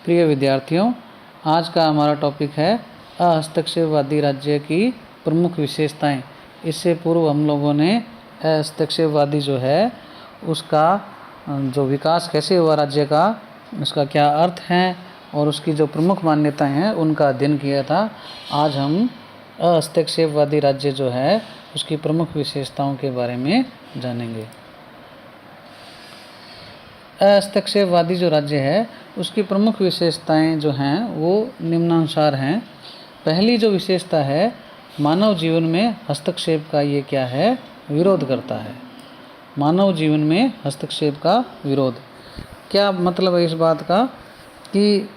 प्रिय विद्यार्थियों, आज का हमारा टॉपिक है अहस्तक्षेपवादी राज्य की प्रमुख विशेषताएं। इससे पूर्व हम लोगों ने अहस्तक्षेपवादी जो है उसका जो विकास कैसे हुआ राज्य का, उसका क्या अर्थ है और उसकी जो प्रमुख मान्यताएं हैं उनका अध्ययन किया था। आज हम अहस्तक्षेपवादी राज्य जो है उसकी प्रमुख विशेषताओं के बारे में जानेंगे। अहस्तक्षेपवादी जो राज्य है उसकी प्रमुख विशेषताएं जो हैं वो निम्नानुसार हैं। पहली जो विशेषता है, मानव जीवन में हस्तक्षेप का ये क्या है, विरोध करता है। मानव जीवन में हस्तक्षेप का विरोध। क्या मतलब है इस बात का कि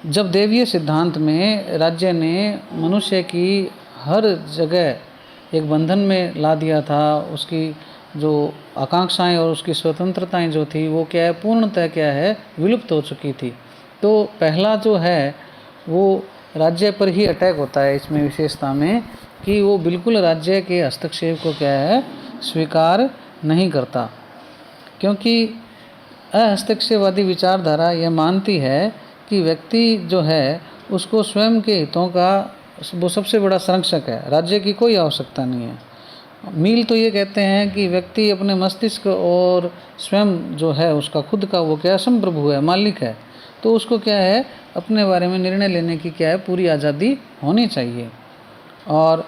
जब देवीय सिद्धांत में राज्य ने मनुष्य की हर जगह एक बंधन में ला दिया था, उसकी जो आकांक्षाएं और उसकी स्वतंत्रताएं जो थी वो क्या है, पूर्णतः क्या है, विलुप्त हो चुकी थी। तो पहला जो है वो राज्य पर ही अटैक होता है इसमें विशेषता में कि वो बिल्कुल राज्य के हस्तक्षेप को क्या है, स्वीकार नहीं करता। क्योंकि अहस्तक्षेपवादी विचारधारा यह मानती है कि व्यक्ति जो है उसको स्वयं के हितों का वो सबसे बड़ा संरक्षक है, राज्य की कोई आवश्यकता नहीं है। मील तो ये कहते हैं कि व्यक्ति अपने मस्तिष्क और स्वयं जो है उसका खुद का वो क्या संप्रभु है, मालिक है। तो उसको क्या है, अपने बारे में निर्णय लेने की क्या है, पूरी आज़ादी होनी चाहिए। और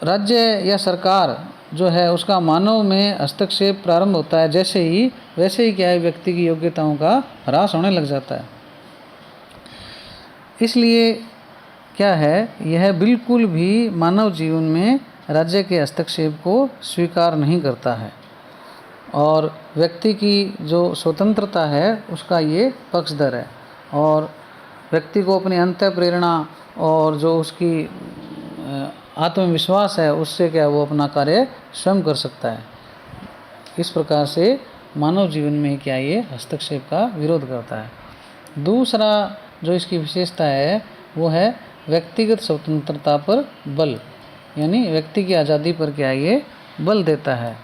राज्य या सरकार जो है उसका मानव में हस्तक्षेप प्रारंभ होता है वैसे ही क्या है, व्यक्ति की योग्यताओं का ह्रास होने लग जाता है। इसलिए क्या है, यह बिल्कुल भी मानव जीवन में राज्य के हस्तक्षेप को स्वीकार नहीं करता है और व्यक्ति की जो स्वतंत्रता है उसका ये पक्षधर है और व्यक्ति को अपनी अंतः प्रेरणा और जो उसकी आत्मविश्वास है उससे क्या वो अपना कार्य स्वयं कर सकता है। इस प्रकार से मानव जीवन में क्या ये हस्तक्षेप का विरोध करता है। दूसरा जो इसकी विशेषता है वो है व्यक्तिगत स्वतंत्रता पर बल, यानी व्यक्ति की आज़ादी पर क्या ये बल देता है।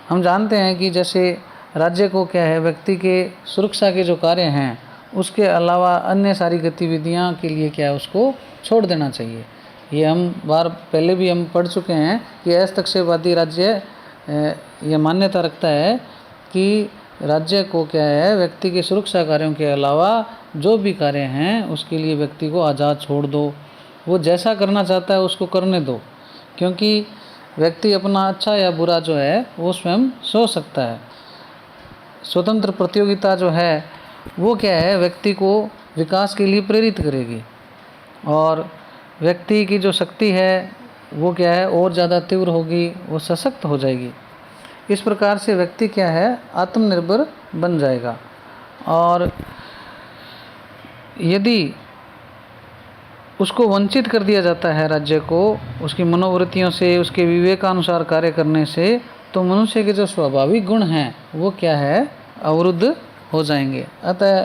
हम जानते हैं कि जैसे राज्य को क्या है, व्यक्ति के सुरक्षा के जो कार्य हैं उसके अलावा अन्य सारी गतिविधियां के लिए क्या है उसको छोड़ देना चाहिए। ये हम बार पहले भी हम पढ़ चुके हैं कि हस्तक्षेपवादी राज्य ये मान्यता रखता है कि राज्य को क्या है, व्यक्ति के सुरक्षा कार्यों के अलावा जो भी कार्य हैं उसके लिए व्यक्ति को आज़ाद छोड़ दो, वो जैसा करना चाहता है उसको करने दो। क्योंकि व्यक्ति अपना अच्छा या बुरा जो है वो स्वयं सोच सकता है। स्वतंत्र प्रतियोगिता जो है वो क्या है, व्यक्ति को विकास के लिए प्रेरित करेगी और व्यक्ति की जो शक्ति है वो क्या है, और ज़्यादा तीव्र होगी, वो सशक्त हो जाएगी। इस प्रकार से व्यक्ति क्या है, आत्मनिर्भर बन जाएगा। और यदि उसको वंचित कर दिया जाता है राज्य को उसकी मनोवृत्तियों से, उसके विवेकानुसार कार्य करने से, तो मनुष्य के जो स्वाभाविक गुण हैं वो क्या है, अवरुद्ध हो जाएंगे। अतः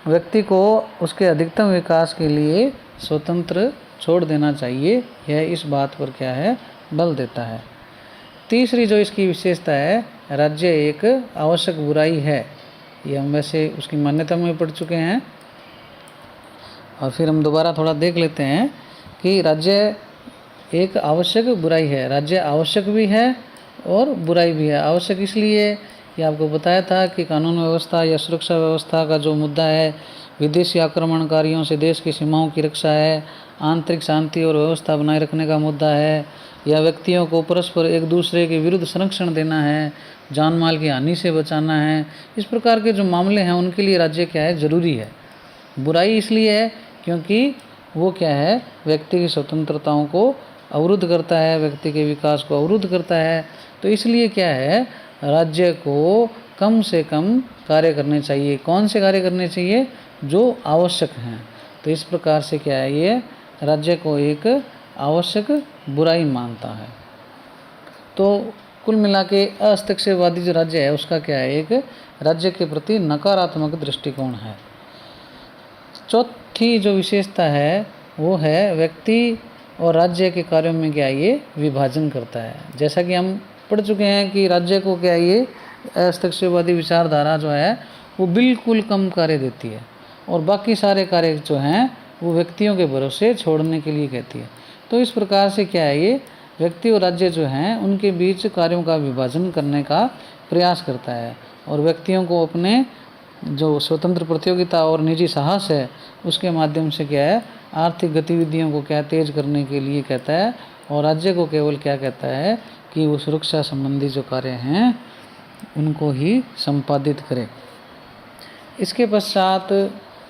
व्यक्ति को उसके अधिकतम विकास के लिए स्वतंत्र छोड़ देना चाहिए। यह इस बात पर क्या है, बल देता है। तीसरी जो इसकी विशेषता है, राज्य एक आवश्यक बुराई है। ये हम वैसे उसकी मान्यता में पढ़ चुके हैं और फिर हम दोबारा थोड़ा देख लेते हैं कि राज्य एक आवश्यक बुराई है। राज्य आवश्यक भी है और बुराई भी है। आवश्यक इसलिए कि आपको बताया था कि कानून व्यवस्था या सुरक्षा व्यवस्था का जो मुद्दा है, विदेशी आक्रमणकारियों से देश की सीमाओं की रक्षा है, आंतरिक शांति और व्यवस्था बनाए रखने का मुद्दा है, या व्यक्तियों को परस्पर एक दूसरे के विरुद्ध संरक्षण देना है, जान माल की हानि से बचाना है। इस प्रकार के जो मामले हैं उनके लिए राज्य क्या है, ज़रूरी है। बुराई इसलिए है क्योंकि वो क्या है, व्यक्ति की स्वतंत्रताओं को अवरुद्ध करता है, व्यक्ति के विकास को अवरुद्ध करता है। तो इसलिए क्या है, राज्य को कम से कम कार्य करने चाहिए। कौन से कार्य करने चाहिए, जो आवश्यक हैं। तो इस प्रकार से क्या है, ये राज्य को एक आवश्यक बुराई मानता है। तो कुल मिला के अहस्तक्षेपवादी जो राज्य है उसका क्या है, एक राज्य के प्रति नकारात्मक दृष्टिकोण है। चौथी जो विशेषता है वो है व्यक्ति और राज्य के कार्यों में क्या ये विभाजन करता है। जैसा कि हम पढ़ चुके हैं कि राज्य को क्या ये हस्तक्षेपवादी विचारधारा जो है वो बिल्कुल कम कार्य देती है, और बाकी सारे कार्य जो हैं वो व्यक्तियों के भरोसे छोड़ने के लिए कहती है। तो इस प्रकार से क्या है, ये व्यक्ति और राज्य जो हैं उनके बीच कार्यों का विभाजन करने का प्रयास करता है, और व्यक्तियों को अपने जो स्वतंत्र प्रतियोगिता और निजी साहस है उसके माध्यम से क्या है, आर्थिक गतिविधियों को क्या तेज करने के लिए कहता है, और राज्य को केवल क्या कहता है कि वो सुरक्षा संबंधी जो कार्य हैं उनको ही संपादित करे। इसके पश्चात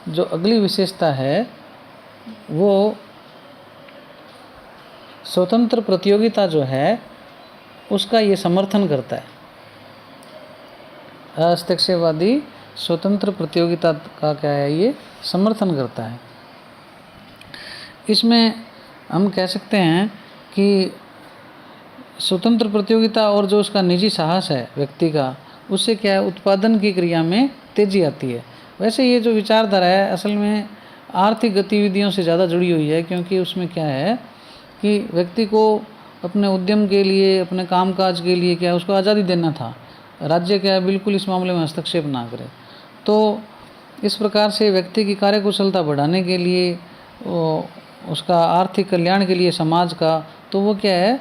जो अगली विशेषता है वो स्वतंत्र प्रतियोगिता जो है उसका ये समर्थन करता है। हस्तक्षेपवादी स्वतंत्र प्रतियोगिता का क्या है, ये समर्थन करता है। इसमें हम कह सकते हैं कि स्वतंत्र प्रतियोगिता और जो उसका निजी साहस है व्यक्ति का, उससे क्या है, उत्पादन की क्रिया में तेजी आती है। वैसे ये जो विचारधारा है असल में आर्थिक गतिविधियों से ज़्यादा जुड़ी हुई है, क्योंकि उसमें क्या है कि व्यक्ति को अपने उद्यम के लिए, अपने कामकाज के लिए क्या है, उसको आज़ादी देना था। राज्य क्या है, बिल्कुल इस मामले में हस्तक्षेप ना करे। तो इस प्रकार से व्यक्ति की कार्यकुशलता बढ़ाने के लिए, उसका आर्थिक कल्याण के लिए समाज का, तो वो क्या है,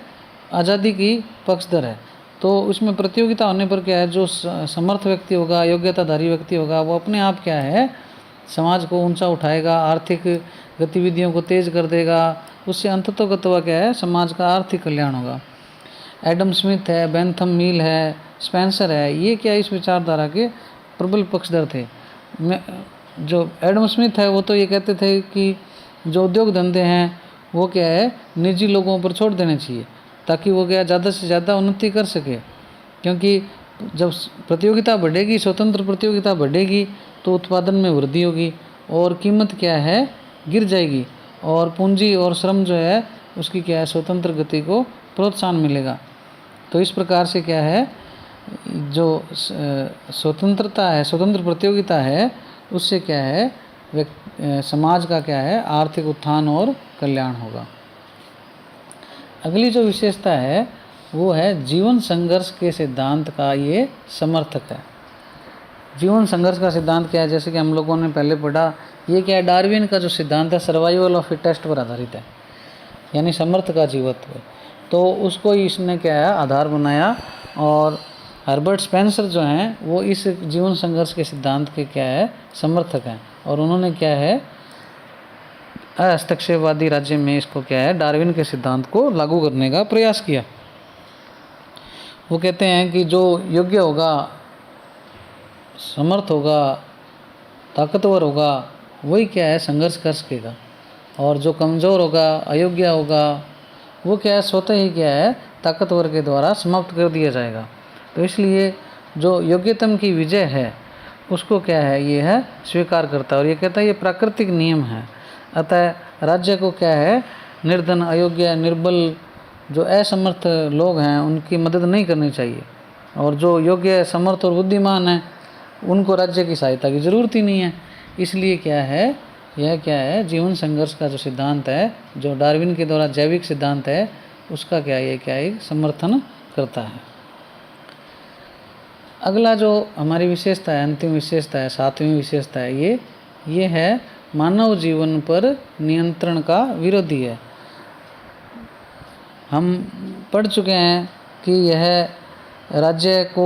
आज़ादी की पक्षधर है। तो उसमें प्रतियोगिता होने पर क्या है, जो समर्थ व्यक्ति होगा, योग्यताधारी व्यक्ति होगा, वो अपने आप क्या है, समाज को ऊंचा उठाएगा, आर्थिक गतिविधियों को तेज कर देगा। उससे अंततोगत्वा क्या है, समाज का आर्थिक कल्याण होगा। एडम स्मिथ है, बेंथम मिल है, स्पेंसर है, ये क्या इस विचारधारा के प्रबल पक्षधर थे। जो एडम स्मिथ है वो तो ये कहते थे कि जो उद्योग धंधे हैं वो क्या है, निजी लोगों पर छोड़ देने चाहिए, ताकि वो क्या ज़्यादा से ज़्यादा उन्नति कर सके। क्योंकि जब प्रतियोगिता बढ़ेगी, स्वतंत्र प्रतियोगिता बढ़ेगी, तो उत्पादन में वृद्धि होगी और कीमत क्या है, गिर जाएगी, और पूंजी और श्रम जो है उसकी क्या है, स्वतंत्र गति को प्रोत्साहन मिलेगा। तो इस प्रकार से क्या है, जो स्वतंत्रता है, स्वतंत्र प्रतियोगिता है, उससे क्या है, समाज का क्या है, आर्थिक उत्थान और कल्याण होगा। अगली जो विशेषता है वो है जीवन संघर्ष के सिद्धांत का ये समर्थक है। जीवन संघर्ष का सिद्धांत क्या है, जैसे कि हम लोगों ने पहले पढ़ा, ये क्या है, डार्विन का जो सिद्धांत है सर्वाइवल ऑफ फिटेस्ट पर आधारित है, यानी समर्थ का जीवत्व। तो उसको इसने क्या है, आधार बनाया, और हर्बर्ट स्पेंसर जो हैं वो इस जीवन संघर्ष के सिद्धांत के क्या है, समर्थक हैं, और उन्होंने क्या है, हस्तक्षेपवादी राज्य में इसको क्या है, डार्विन के सिद्धांत को लागू करने का प्रयास किया। वो कहते हैं कि जो योग्य होगा, समर्थ होगा, ताकतवर होगा, वही क्या है, संघर्ष कर सकेगा, और जो कमज़ोर होगा, अयोग्य होगा, वो क्या है, स्वतः ही क्या है, ताकतवर के द्वारा समाप्त कर दिया जाएगा। तो इसलिए जो योग्यतम की विजय है उसको क्या है, ये है, स्वीकार करता है, और ये कहता है ये प्राकृतिक नियम है। अतः राज्य को क्या है, निर्धन, अयोग्य, निर्बल, जो असमर्थ लोग हैं उनकी मदद नहीं करनी चाहिए, और जो योग्य, समर्थ और बुद्धिमान हैं उनको राज्य की सहायता की ज़रूरत ही नहीं है। इसलिए क्या है, यह क्या है, जीवन संघर्ष का जो सिद्धांत है, जो डार्विन के द्वारा जैविक सिद्धांत है, उसका क्या है, क्या है, समर्थन करता है। अगला जो हमारी विशेषता है, अंतिम विशेषता है, 7वीं विशेषता है, ये है मानव जीवन पर नियंत्रण का विरोधी है। हम पढ़ चुके हैं कि यह राज्य को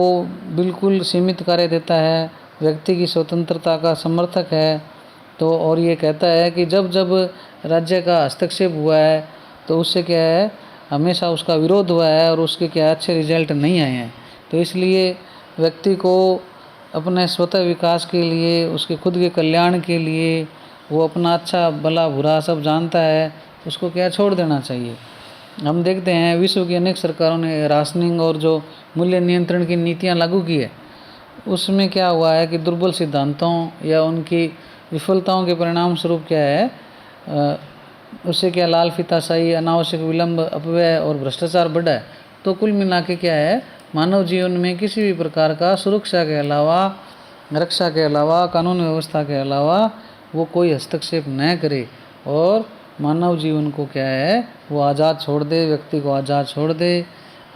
बिल्कुल सीमित कार्य देता है, व्यक्ति की स्वतंत्रता का समर्थक है। तो और ये कहता है कि जब जब राज्य का हस्तक्षेप हुआ है तो उससे क्या है, हमेशा उसका विरोध हुआ है और उसके क्या अच्छे रिजल्ट नहीं आए हैं। तो इसलिए व्यक्ति को अपने स्वतः विकास के लिए, उसके खुद के कल्याण के लिए, वो अपना अच्छा भला बुरा सब जानता है, उसको क्या छोड़ देना चाहिए। हम देखते हैं विश्व की अनेक सरकारों ने राशनिंग और जो मूल्य नियंत्रण की नीतियां लागू की है, उसमें क्या हुआ है कि दुर्बल सिद्धांतों या उनकी विफलताओं के परिणाम स्वरूप क्या है, उससे क्या लाल फीताशाही, अनावश्यक विलंब, अपव्यय और भ्रष्टाचार बढ़ा है। तो कुल मिला के क्या है, मानव जीवन में किसी भी प्रकार का सुरक्षा के अलावा, रक्षा के अलावा, कानून व्यवस्था के अलावा वो कोई हस्तक्षेप न करे और मानव जीवन को क्या है, वो आज़ाद छोड़ दे, व्यक्ति को आज़ाद छोड़ दे।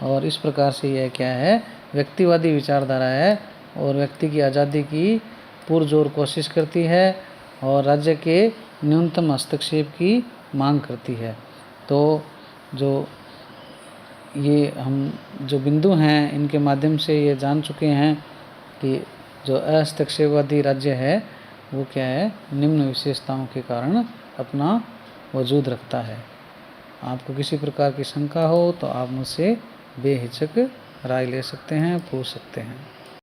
और इस प्रकार से यह क्या है, व्यक्तिवादी विचारधारा है और व्यक्ति की आज़ादी की पुरजोर कोशिश करती है और राज्य के न्यूनतम हस्तक्षेप की मांग करती है। तो जो ये हम जो बिंदु हैं इनके माध्यम से ये जान चुके हैं कि जो हस्तक्षेपवादी राज्य है वो क्या है, निम्न विशेषताओं के कारण अपना वजूद रखता है। आपको किसी प्रकार की शंका हो तो आप मुझसे बेहिचक राय ले सकते हैं, पूछ सकते हैं।